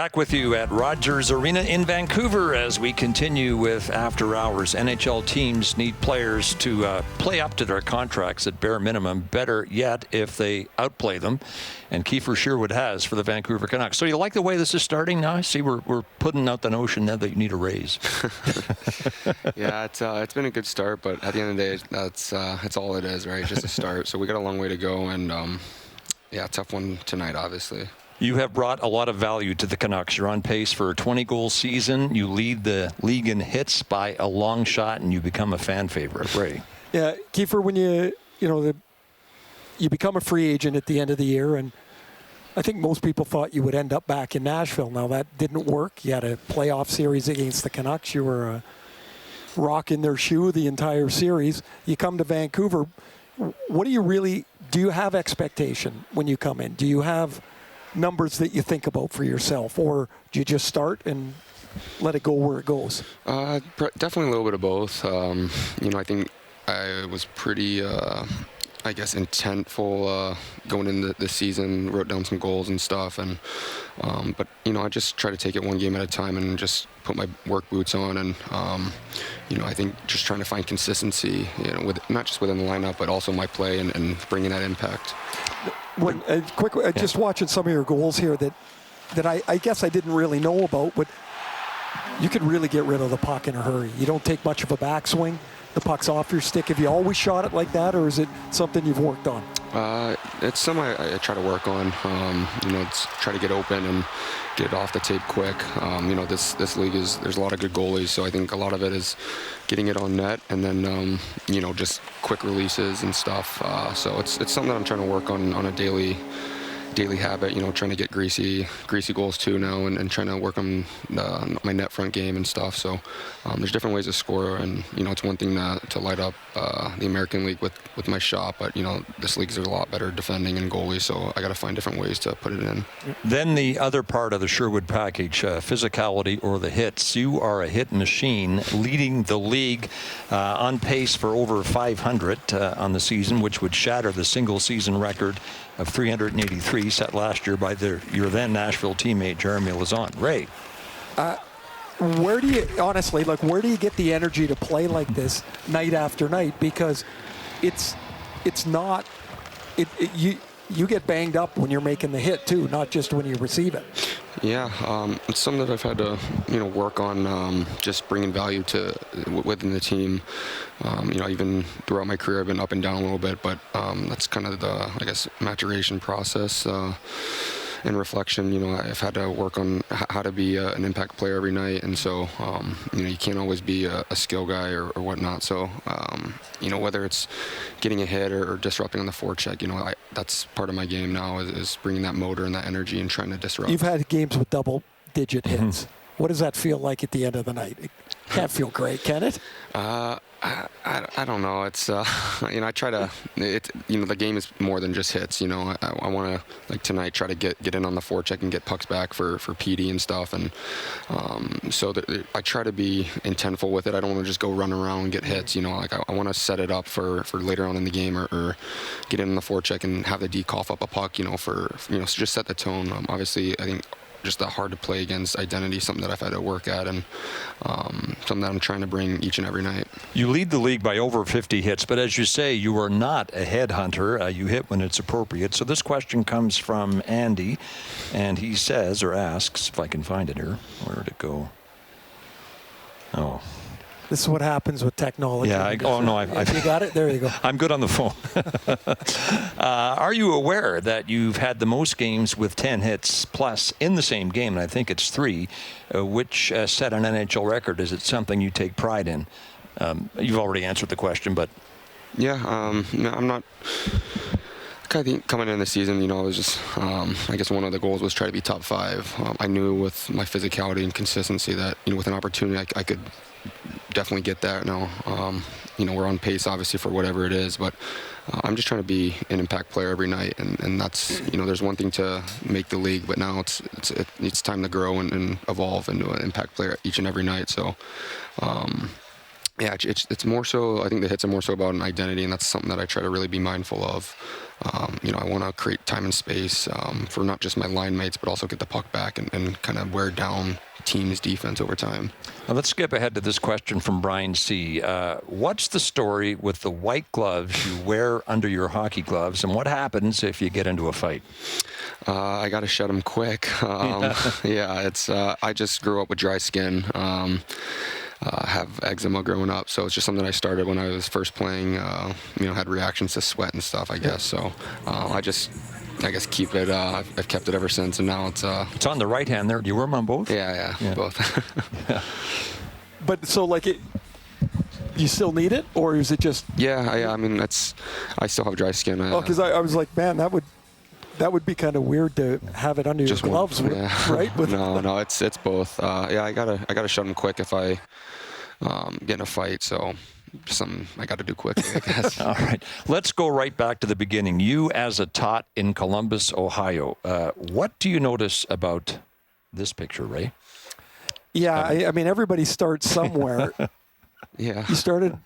Back with you at Rogers Arena in Vancouver as we continue with After Hours. NHL teams need players to play up to their contracts at bare minimum. Better yet if they outplay them. And Kiefer Sherwood has for the Vancouver Canucks. So you like the way this is starting now? I see we're putting out the notion now that you need a raise. Yeah, it's been a good start, but at the end of the day, that's all it is, right? Just a start. So we got a long way to go, and yeah, tough one tonight, obviously. You have brought a lot of value to the Canucks. You're on pace for a 20-goal season. You lead the league in hits by a long shot, and you become a fan favorite. Ray. Yeah, Kiefer, when you become a free agent at the end of the year, and I think most people thought you would end up back in Nashville. Now, that didn't work. You had a playoff series against the Canucks. You were a rock in their shoe the entire series. You come to Vancouver. What do you have expectation when you come in? Do you have numbers that you think about for yourself, or do you just start and let it go where it goes? Definitely a little bit of both. I think I was pretty, intentful going into the season, wrote down some goals and stuff, and but I just try to take it one game at a time and just put my work boots on, and I think just trying to find consistency, with not just within the lineup, but also my play and bringing that impact. Just watching some of your goals here that I guess I didn't really know about, but you could really get rid of the puck in a hurry. You don't take much of a backswing. The puck's off your stick. Have you always shot it like that, or is it something you've worked on? It's something I try to work on. It's try to get open and get it off the tape quick. This league there's a lot of good goalies, so I think a lot of it is getting it on net, and then just quick releases and stuff. So it's something that I'm trying to work on a daily habit, trying to get greasy goals too now, and trying to work on my net front game and stuff. So there's different ways to score, and it's one thing to light up the American League with my shot, but this league's a lot better defending and goalie, so I got to find different ways to put it in. Then the other part of the Sherwood package, physicality or the hits. You are a hit machine, leading the league on pace for over 500 on the season, which would shatter the single season record of 383 set last year by your then Nashville teammate Jeremy Lauzon. Ray, where do you get the energy to play like this night after night? Because you get banged up when you're making the hit too, not just when you receive it. Yeah, it's something that I've had to work on, just bringing value within the team. Even throughout my career, I've been up and down a little bit, but that's kind of the maturation process. In reflection, I've had to work on how to be an impact player every night, and so you can't always be a skill guy or whatnot. So whether it's getting a hit or disrupting on the forecheck, that's part of my game now is bringing that motor and that energy and trying to disrupt. You've had games with double-digit hits. What does that feel like at the end of the night? It can't feel great, can it? I don't know. It's I try to. The game is more than just hits. I want to, like tonight, try to get in on the forecheck and get pucks back for PD and stuff, and so I try to be intentful with it. I don't want to just go run around and get hits. I want to set it up for later on in the game, or get in on the forecheck and have the D cough up a puck. So just set the tone. Obviously, I think just that hard to play against identity, something that I've had to work at, and something that I'm trying to bring each and every night. You lead the league by over 50 hits, but as you say, you are not a headhunter. You hit when it's appropriate. So this question comes from Andy, and he says, or asks, if I can find it here, where did it go? Oh. This is what happens with technology. Yeah. You got it? There you go. I'm good on the phone. Are you aware that you've had the most games with 10 hits plus in the same game, and I think it's 3, which set an NHL record? Is it something you take pride in? You've already answered the question, but... Yeah, no, I'm not... I think coming in the season, I was just, I guess one of the goals was try to be top 5. I knew with my physicality and consistency that, with an opportunity, I could definitely get that now. We're on pace, obviously, for whatever it is, but I'm just trying to be an impact player every night, and that's, there's one thing to make the league, but now it's time to grow and evolve into an impact player each and every night. So, yeah, it's more so, I think the hits are more so about an identity, and that's something that I try to really be mindful of. I want to create time and space for not just my line mates, but also get the puck back and kind of wear down team's defense over time. Now let's skip ahead to this question from Brian C. What's the story with the white gloves you wear under your hockey gloves, and what happens if you get into a fight? I got to shed them quick. I just grew up with dry skin. Have eczema growing up, so it's just something I started when I was first playing. Had reactions to sweat and stuff, I guess. So I guess keep it. I've kept it ever since, and now it's on the right hand there. Do you wear them on both? Yeah. Both. Yeah. But so you still need it, or is it just? Yeah. I mean, I still have dry skin. Because I was like, man, that would be kind of weird to have it under your gloves, right? No, it's both. I gotta shut them quick if I get in a fight. So something I got to do quickly, I guess. All right, let's go right back to the beginning. You as a tot in Columbus, Ohio. What do you notice about this picture, Ray? Yeah, I mean, everybody starts somewhere. Yeah. You started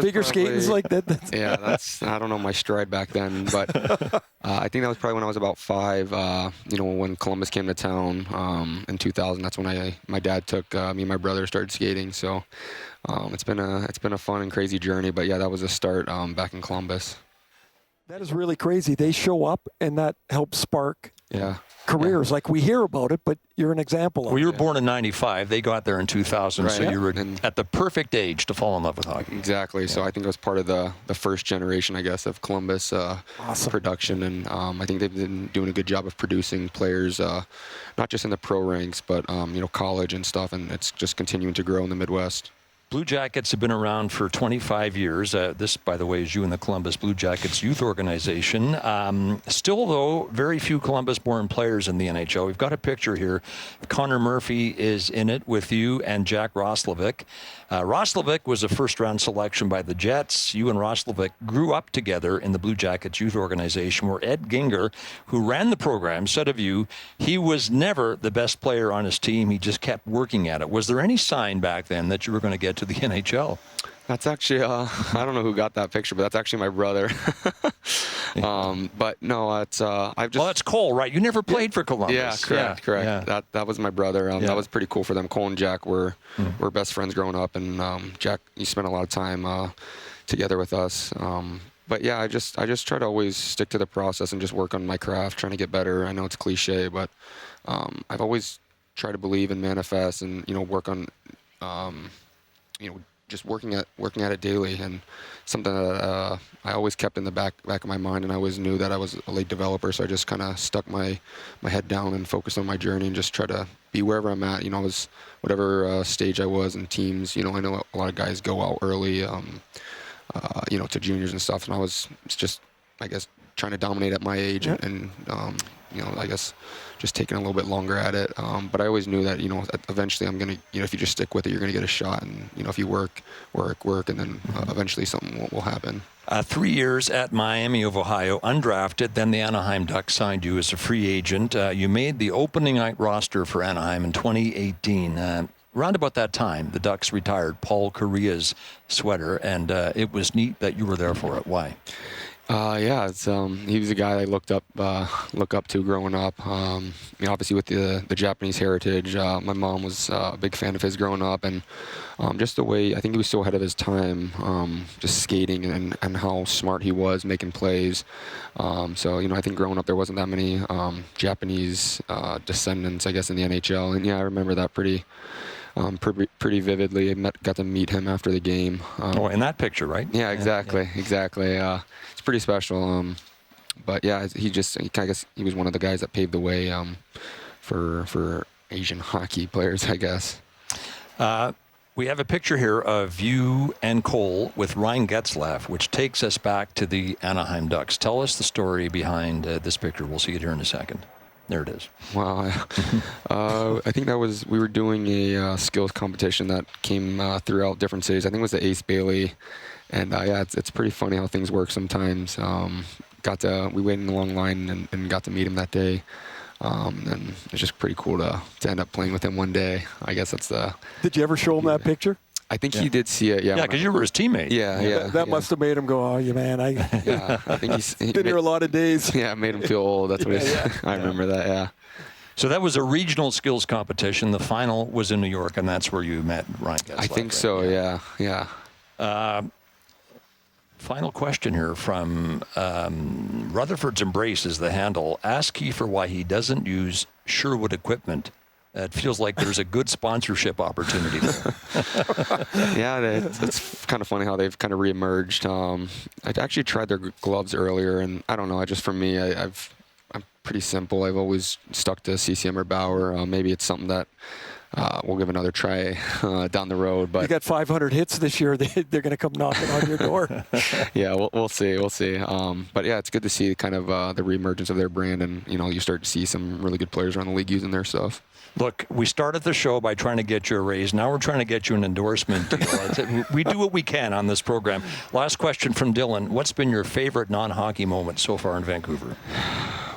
figure skating like that. Yeah, I don't know my stride back then, but I think that was probably when I was about 5. When Columbus came to town in 2000. That's when my dad took me and my brother started skating. So it's been a fun and crazy journey. But yeah, that was a start back in Columbus. That is really crazy. They show up and that helps spark. Yeah. Careers. Like we hear about it, but you're an example of it. Well, you were born in 95. They got there in 2000, right. So you were at the perfect age to fall in love with hockey. Exactly. Yeah. So I think I was part of the first generation, I guess, of Columbus awesome. Production. And I think they've been doing a good job of producing players, not just in the pro ranks, but, college and stuff. And it's just continuing to grow in the Midwest. Blue Jackets have been around for 25 years. This, by the way, is you in the Columbus Blue Jackets youth organization. Still, though, very few Columbus-born players in the NHL. We've got a picture here. Connor Murphy is in it with you and Jack Roslovic. Roslovic was a first-round selection by the Jets. You and Roslovic grew up together in the Blue Jackets youth organization, where Ed Ginger, who ran the program, said of you, he was never the best player on his team. He just kept working at it. Was there any sign back then that you were going to get to the NHL? That's actually, I don't know who got that picture, but that's actually my brother. But no, it's, I've just... Well, that's Cole, right? You never played for Columbus. Yeah, correct. Yeah. That was my brother. That was pretty cool for them. Cole and Jack were best friends growing up, and Jack, he spent a lot of time together with us. But yeah, I just try to always stick to the process and just work on my craft, trying to get better. I know it's cliche, but I've always tried to believe and manifest and, work on, just working at it daily, and something that I always kept in the back of my mind, and I always knew that I was a late developer, so I just kind of stuck my head down and focused on my journey and just try to be wherever I'm at. I was whatever stage I was in teams. I know a lot of guys go out early, to juniors and stuff, and I was just, I guess, trying to dominate at my age, and I guess just taking a little bit longer at it. But I always knew that, eventually I'm going to, if you just stick with it, you're going to get a shot. And, if you work, and then eventually something will happen. 3 years at Miami of Ohio, undrafted. Then the Anaheim Ducks signed you as a free agent. You made the opening night roster for Anaheim in 2018. Around about that time, the Ducks retired Paul Correa's sweater, and it was neat that you were there for it. Why? He was a guy I look up to growing up. Obviously with the Japanese heritage, my mom was a big fan of his growing up, and just the way, I think he was so ahead of his time, just skating and how smart he was making plays. So I think growing up there wasn't that many Japanese descendants, I guess, in the NHL, and I remember that pretty vividly. I got to meet him after the game. In that picture, right? Yeah, exactly. It's pretty special. But yeah, I guess he was one of the guys that paved the way for Asian hockey players, I guess. We have a picture here of you and Cole with Ryan Getzlaf, which takes us back to the Anaheim Ducks. Tell us the story behind this picture. We'll see it here in a second. There it is. Wow. I think we were doing a skills competition that came throughout different cities. I think it was the Ace Bailey. And it's pretty funny how things work sometimes. We waited in a long line and got to meet him that day. And it's just pretty cool to end up playing with him one day. I guess that's the... Did you ever show him that picture? I think he did see it. Yeah, Yeah, because you were his teammate. Yeah. That must have made him go, oh, yeah, man, I think been here a lot of days. Yeah, it made him feel old. That's what he said. I remember that, yeah. So that was a regional skills competition. The final was in New York, and that's where you met Ryan Getzlaf. I think so, yeah. Final question here from Rutherford's Embrace is the handle. Ask Kiefer why he doesn't use Sherwood equipment. It feels like there's a good sponsorship opportunity there. Yeah, it's kind of funny how they've kind of reemerged. I actually tried their gloves earlier, and I don't know. For me, I'm pretty simple. I've always stuck to CCM or Bauer. Maybe it's something that we'll give another try down the road. But you got 500 hits this year. They're going to come knocking on your door. Yeah, we'll see. But yeah, it's good to see kind of the reemergence of their brand, and you start to see some really good players around the league using their stuff. Look, we started the show by trying to get you a raise. Now we're trying to get you an endorsement deal. We do what we can on this program. Last question from Dylan. What's been your favorite non-hockey moment so far in Vancouver?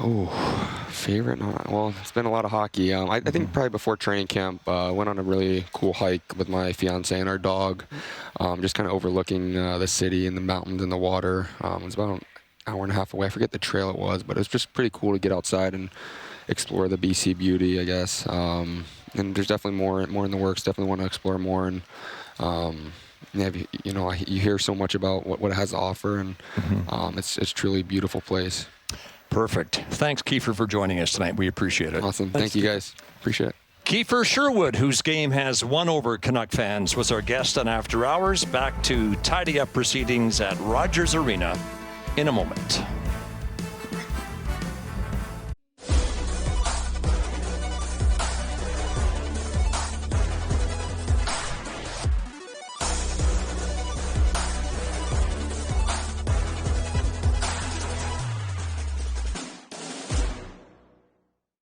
Oh, favorite? Well, it's been a lot of hockey. I think probably before training camp, went on a really cool hike with my fiance and our dog, just kind of overlooking the city and the mountains and the water. It was about an hour and a half away. I forget the trail it was, but it was just pretty cool to get outside and explore the BC beauty, I guess. And there's definitely more in the works. Definitely want to explore more. And you hear so much about what it has to offer, and it's truly a beautiful place. Perfect. Thanks, Kiefer, for joining us tonight. We appreciate it. Awesome. Thank you, guys. Appreciate it. Kiefer Sherwood, whose game has won over Canuck fans, was our guest on After Hours. Back to tidy up proceedings at Rogers Arena in a moment.